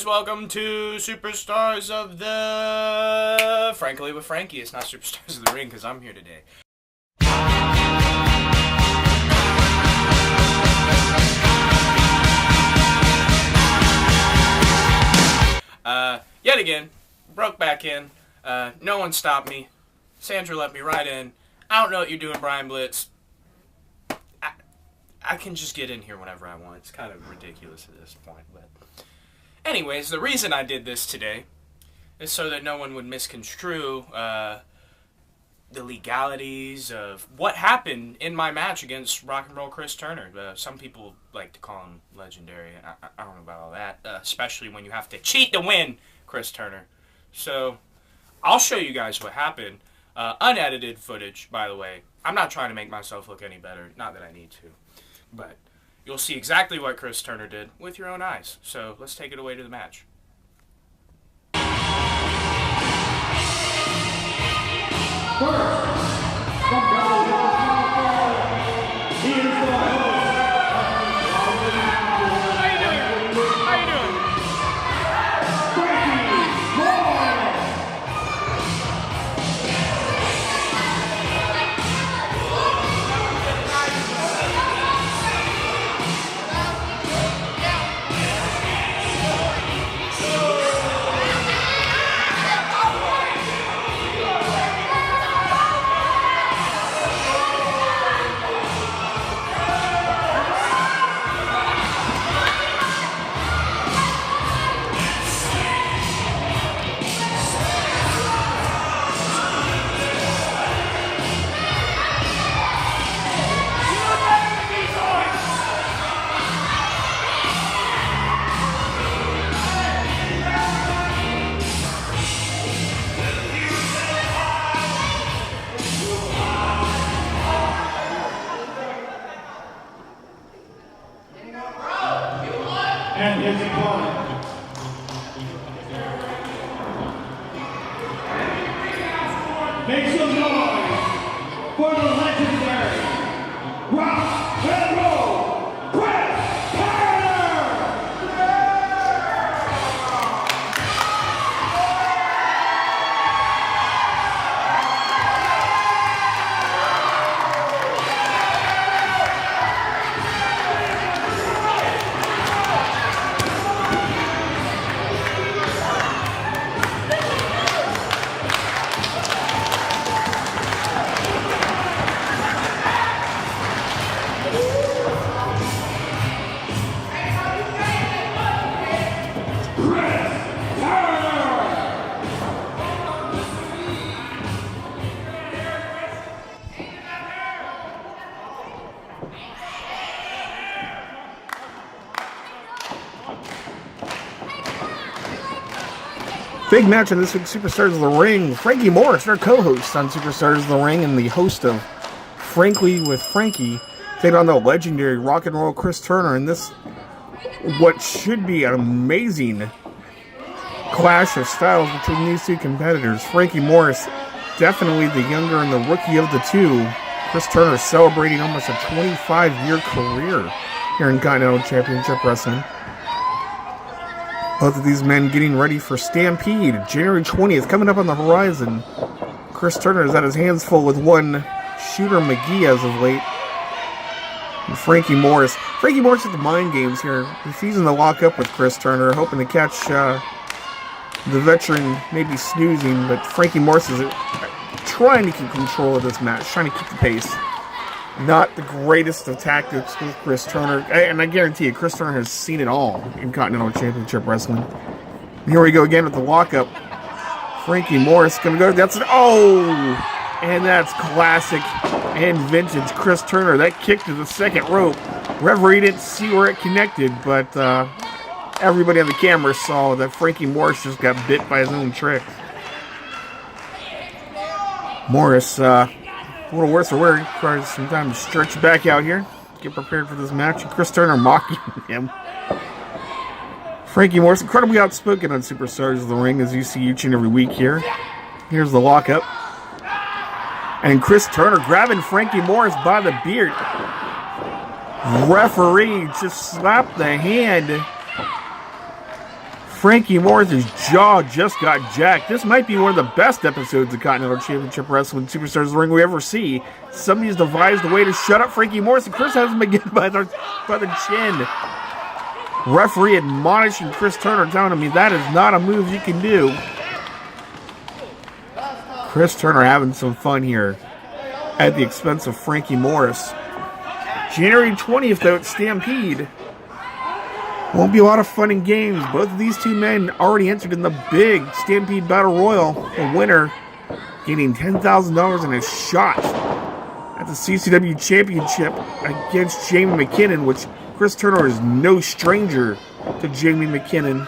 Welcome to Superstars of the... Frankly with Frankie. It's not Superstars of the Ring because I'm here today. Yet again, broke back in. No one stopped me. Sandra let me right in. I don't know what you're doing, Brian Blitz. I can just get in here whenever I want. It's kind of ridiculous at this point, but... Anyways, the reason I did this today is so that no one would misconstrue the legalities of what happened in my match against Rock and Roll Chris Turner. Some people like to call him legendary. I don't know about all that, especially when you have to cheat to win Chris Turner. So I'll show you guys what happened. Unedited footage, by the way. I'm not trying to make myself look any better. Not that I need to. But... you'll see exactly what Chris Turner did with your own eyes. So let's take it away to the match. First, from California, he is the host. How you doing? How you doing? Frankie Morris. And his opponent. Make some noise for the legendary Rock and Roll Chris Turner! Big match on this week's Superstars of the Ring. Frankie Morris, our co-host on Superstars of the Ring and the host of Frankly with Frankie, taking on the legendary Rock and Roll Chris Turner in this, what should be an amazing clash of styles between these two competitors. Frankie Morris definitely the younger and the rookie of the two. Chris Turner celebrating almost a 25-year career here in Continental Championship Wrestling. Both of these men getting ready for Stampede, January 20th, coming up on the horizon. Chris Turner has had his hands full with one Shooter McGee as of late. And Frankie Morris. Frankie Morris at the mind games here. He's in the lockup with Chris Turner, hoping to catch the veteran maybe snoozing, but Frankie Morris is trying to keep control of this match, trying to keep the pace. Not the greatest of tactics with Chris Turner, and I guarantee you, Chris Turner has seen it all in Continental Championship Wrestling. And here we go again with the lockup. Frankie Morris gonna go. That's and that's classic and vintage Chris Turner. That kick to the second rope. Referee didn't see where it connected, but everybody on the camera saw that Frankie Morris just got bit by his own trick. Morris, a little worse for wear, requires some time to stretch back out here, get prepared for this match. And Chris Turner mocking him. Frankie Morris, incredibly outspoken on Superstars of the Ring, as you see each and every week here. Here's the lockup. And Chris Turner grabbing Frankie Morris by the beard. Referee just slapped the hand. Frankie Morris' jaw just got jacked. This might be one of the best episodes of Continental Championship Wrestling Superstars of the Ring we ever see. Somebody's devised a way to shut up Frankie Morris, and Chris has him again by the chin. Referee admonishing Chris Turner, telling him that is not a move you can do. Chris Turner having some fun here at the expense of Frankie Morris. January 20th, though, at Stampede. Won't be a lot of fun and games. Both of these two men already entered in the big Stampede Battle Royal. The winner getting $10,000 in a shot at the CCW Championship against Jamie McKinnon, which Chris Turner is no stranger to Jamie McKinnon.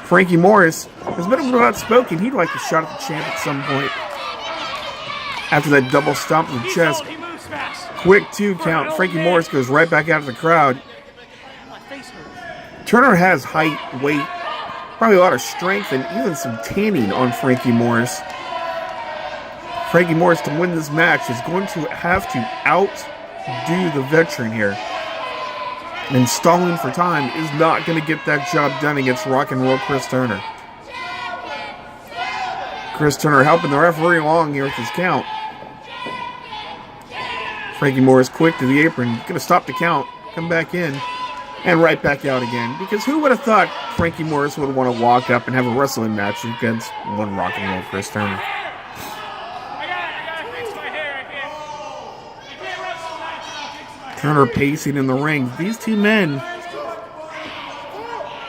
Frankie Morris has been a little outspoken. He'd like a shot at the champ at some point. After that double stomp to the chest. Quick 2 count. Frankie Morris goes right back out of the crowd. Turner has height, weight, probably a lot of strength, and even some tanning on Frankie Morris. Frankie Morris, to win this match, is going to have to outdo the veteran here. And stalling for time is not going to get that job done against Rock and Roll Chris Turner. Chris Turner helping the referee along here with his count. Frankie Morris quick to the apron, going to stop the count, come back in. And right back out again. Because who would have thought Frankie Morris would want to walk up and have a wrestling match against one Rock and Roll Chris Turner? Turner pacing in the ring. These two men.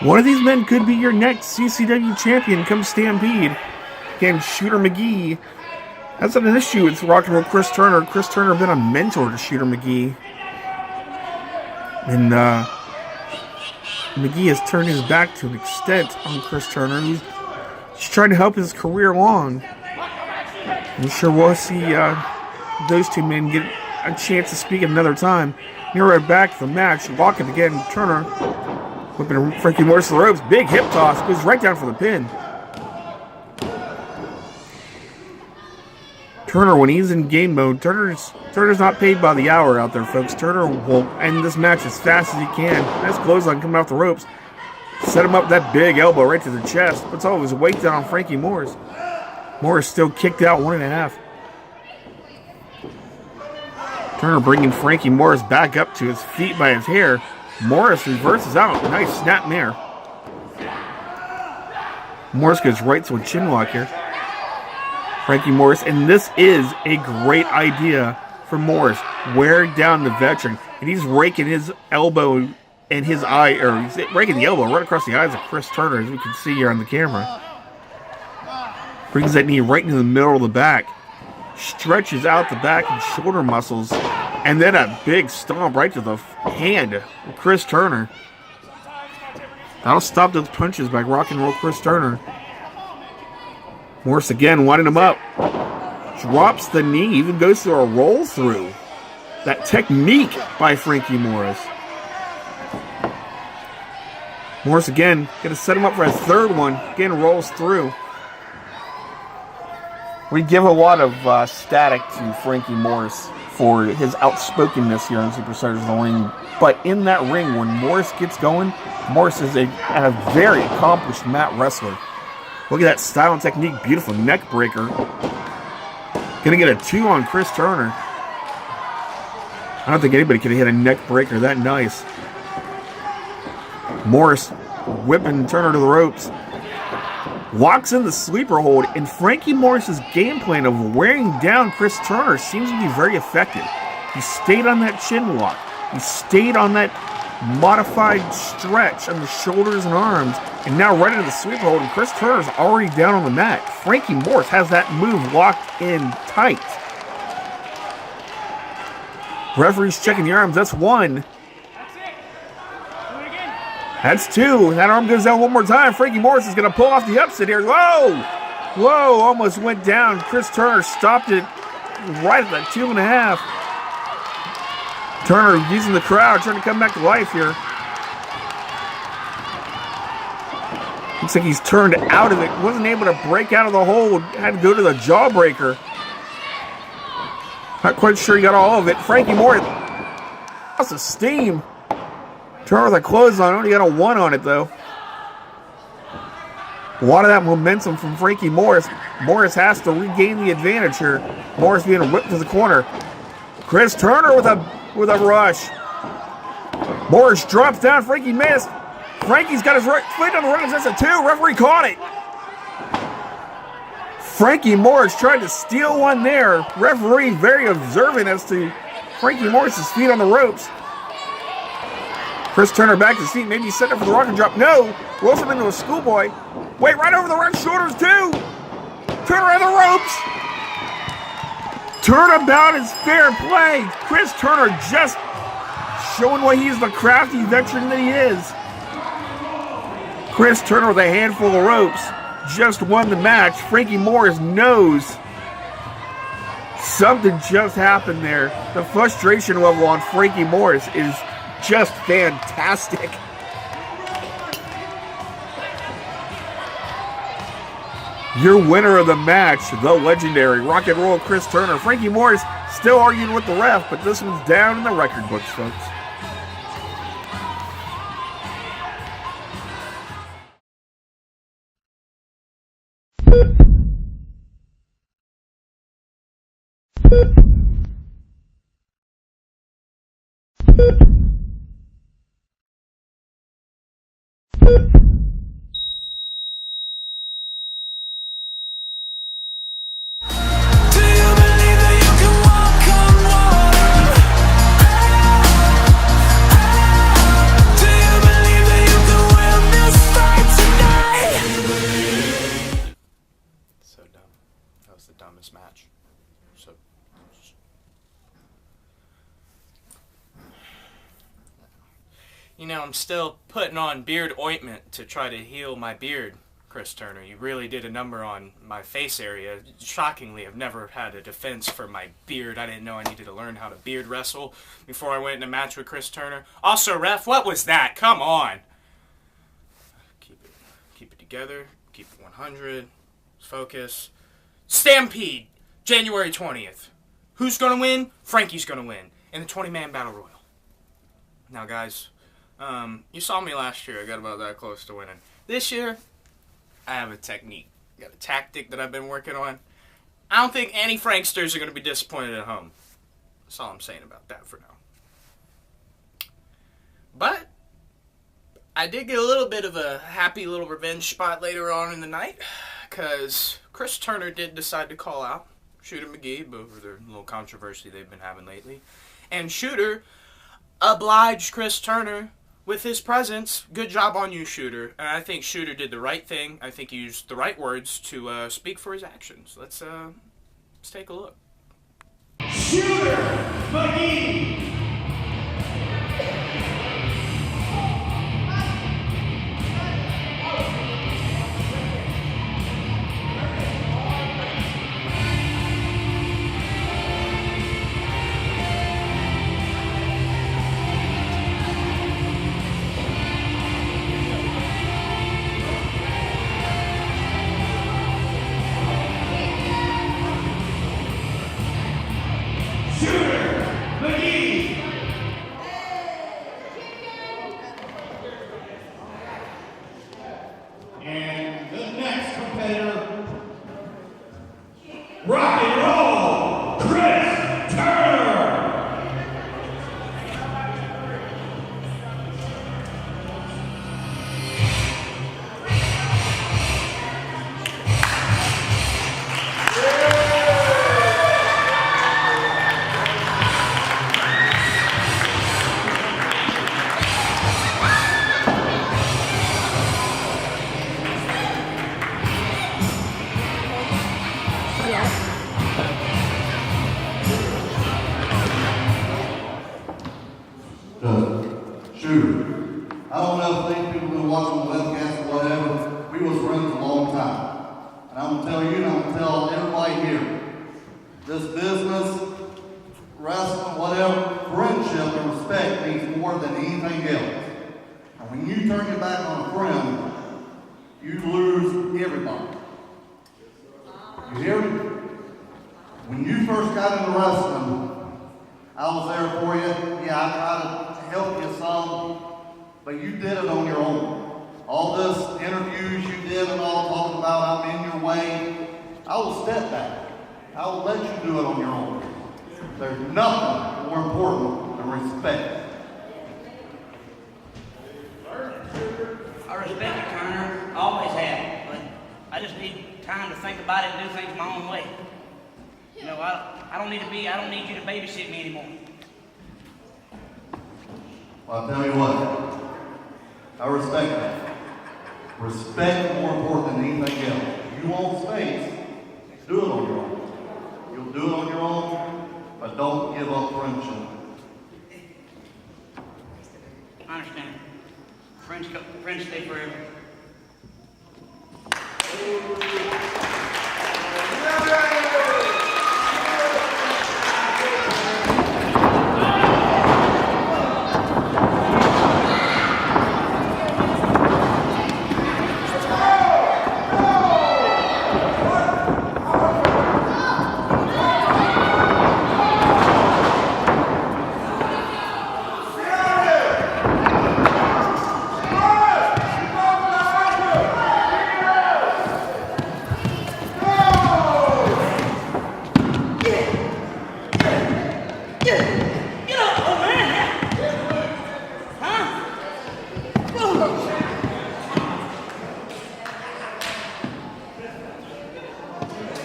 One of these men could be your next CCW champion come Stampede. Again, Shooter McGee. That's not an issue with Rock and Roll Chris Turner. Chris Turner been a mentor to Shooter McGee. And McGee has turned his back to an extent on Chris Turner. He's trying to help his career along. I'm sure we'll see those two men get a chance to speak at another time. Here we're back to the match. Locking again. Turner whipping Frankie Morris to the ropes. Big hip toss. Goes right down for the pin. Turner, when he's in game mode, Turner's not paid by the hour out there, folks. Turner will end this match as fast as he can. Nice clothesline coming off the ropes. Set him up with that big elbow right to the chest. Puts all of his weight down on Frankie Morris. Morris still kicked out 1.5. Turner bringing Frankie Morris back up to his feet by his hair. Morris reverses out. Nice snap there. Morris goes right to a chin lock here. Frankie Morris, and this is a great idea for Morris. Wear down the veteran, and he's raking his elbow and his eye, or he's raking the elbow right across the eyes of Chris Turner, as we can see here on the camera. Brings that knee right into the middle of the back. Stretches out the back and shoulder muscles, and then a big stomp right to the hand of Chris Turner. That'll stop those punches by Rock and Roll Chris Turner. Morris again winding him up. Drops the knee, even goes through a roll through. That technique by Frankie Morris. Morris again, going to set him up for a third one. Again, rolls through. We give a lot of static to Frankie Morris for his outspokenness here on Superstars of the Ring. But in that ring, when Morris gets going, Morris is a very accomplished mat wrestler. Look at that style and technique. Beautiful neck breaker. Gonna get a 2 on Chris Turner. I don't think anybody could have hit a neck breaker that nice. Morris whipping Turner to the ropes. Locks in the sleeper hold, and Frankie Morris's game plan of wearing down Chris Turner seems to be very effective. He stayed on that chin lock. He stayed on that modified stretch on the shoulders and arms, and now right into the sleeper hold, and Chris Turner's already down on the mat. Frankie Morris has that move locked in tight. Referee's checking the arms. That's 1. That's 2. That arm goes down one more time. Frankie Morris is going to pull off the upset here. Whoa! Whoa, almost went down. Chris Turner stopped it right at that 2.5. Turner using the crowd, trying to come back to life here. Looks like he's turned out of it. Wasn't able to break out of the hold. Had to go to the jawbreaker. Not quite sure he got all of it. Frankie Morris lost the steam. Turner with a clothesline. Only got a 1 on it, though. A lot of that momentum from Frankie Morris. Morris has to regain the advantage here. Morris being whipped to the corner. Chris Turner with a rush. Morris drops down. Frankie missed. Frankie's got his right foot on the run. That's a 2. Referee caught it. Frankie Morris tried to steal one there. Referee very observant as to Frankie Morris's feet on the ropes. Chris Turner back to seat. Maybe he's setting up for the rocket drop. No. Rolls him into a schoolboy. Wait, right over the right shoulders, too. Turner on the ropes. Turnabout is fair play. Chris Turner just showing why he's the crafty veteran that he is. Chris Turner with a handful of ropes just won the match. Frankie Morris knows something just happened there. The frustration level on Frankie Morris is just fantastic. Your winner of the match, the legendary Rock and Roll Chris Turner. Frankie Morris still arguing with the ref, but this one's down in the record books, folks. Match. So you know, I'm still putting on beard ointment to try to heal my beard, Chris Turner. You really did a number on my face area. Shockingly, I've never had a defense for my beard. I didn't know I needed to learn how to beard wrestle before I went in a match with Chris Turner. Also, ref, what was that? Come on. Keep it together. Keep it 100. Focus. Stampede, January 20th. Who's going to win? Frankie's going to win in the 20-man Battle Royal. Now, guys, you saw me last year. I got about that close to winning. This year, I have a technique. I got a tactic that I've been working on. I don't think any Franksters are going to be disappointed at home. That's all I'm saying about that for now. But I did get a little bit of a happy little revenge spot later on in the night, because Chris Turner did decide to call out Shooter McGee over their little controversy they've been having lately. And Shooter obliged Chris Turner with his presence. Good job on you, Shooter. And I think Shooter did the right thing. I think he used the right words to speak for his actions. Let's take a look. Shooter McGee. business, wrestling, whatever, friendship and respect means more than anything else. And when you turn your back on a friend, you lose everybody. You hear me? When you first got into wrestling, I was there for you. Yeah, I tried to help you some, but you did it on your own. All this interviews you did and all talking about I'm in your way, I will step back. I will let you do it on your own. There's nothing more important than respect. I respect you, Turner. I always have. But I just need time to think about it and do things my own way. You know, I don't need you to babysit me anymore. Well, I'll tell you what. I respect that. Respect more important than anything else. If you want space, do it on your own. You'll do it on your own, but don't give up friendship. I understand. Friends stay forever.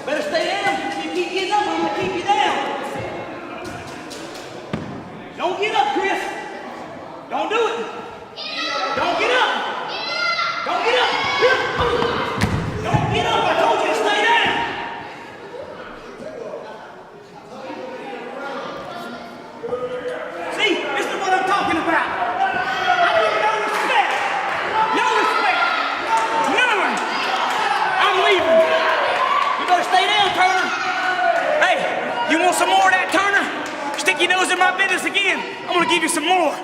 Better stay down. If you keep getting up, I'm gonna keep you down. Don't get up, Chris. Don't do it. Don't get up. Don't get up. Don't get up. I told you to stay down. See, this is what I'm talking about. I give you no respect. No respect. None. I'm leaving. You better stay down, Turner. Hey, you want some more of that, Turner? Stick your nose in my business again. I'm gonna give you some more.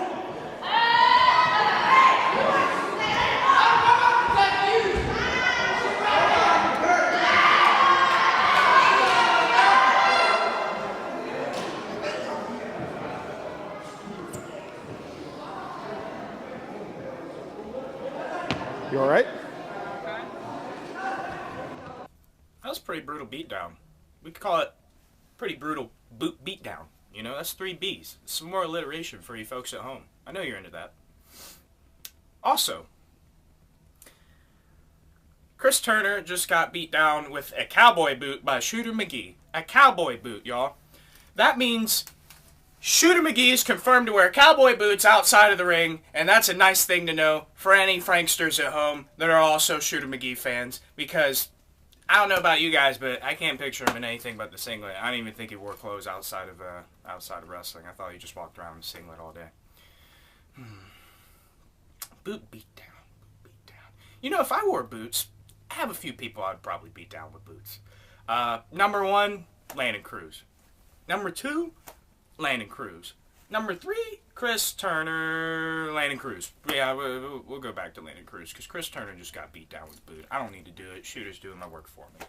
You all right? That was a pretty brutal beatdown. We could call it pretty brutal boot beatdown. You know, that's 3 B's. Some more alliteration for you folks at home. I know you're into that. Also, Chris Turner just got beat down with a cowboy boot by Shooter McGee. A cowboy boot, y'all. That means Shooter McGee is confirmed to wear cowboy boots outside of the ring, and that's a nice thing to know for any Franksters at home that are also Shooter McGee fans, because I don't know about you guys, but I can't picture him in anything but the singlet. I didn't even think he wore clothes outside of wrestling. I thought he just walked around in a singlet all day. Boot beat down. You know, if I wore boots, I have a few people I'd probably beat down with boots. Number 1, Landon Cruz. Number 2, Landon Cruz. Number 3, Chris Turner, Landon Cruz. Yeah, we'll go back to Landon Cruz because Chris Turner just got beat down with a boot. I don't need to do it. Shooter's doing my work for me.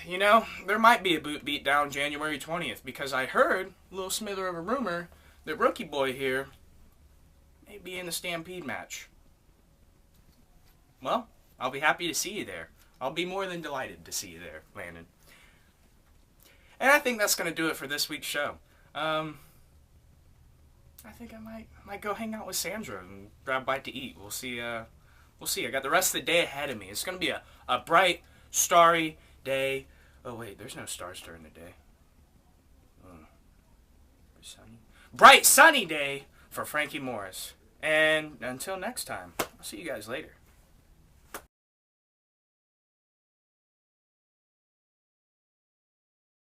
You know, there might be a boot beat down January 20th because I heard a little smither of a rumor that Rookie Boy here may be in the Stampede match. Well, I'll be happy to see you there. I'll be more than delighted to see you there, Landon. And I think that's going to do it for this week's show. I think I might go hang out with Sandra and grab a bite to eat. We'll see. We'll see. I got the rest of the day ahead of me. It's going to be a bright, starry day. Oh, wait. There's no stars during the day. Sunny. Bright, sunny day for Frankie Morris. And until next time, I'll see you guys later.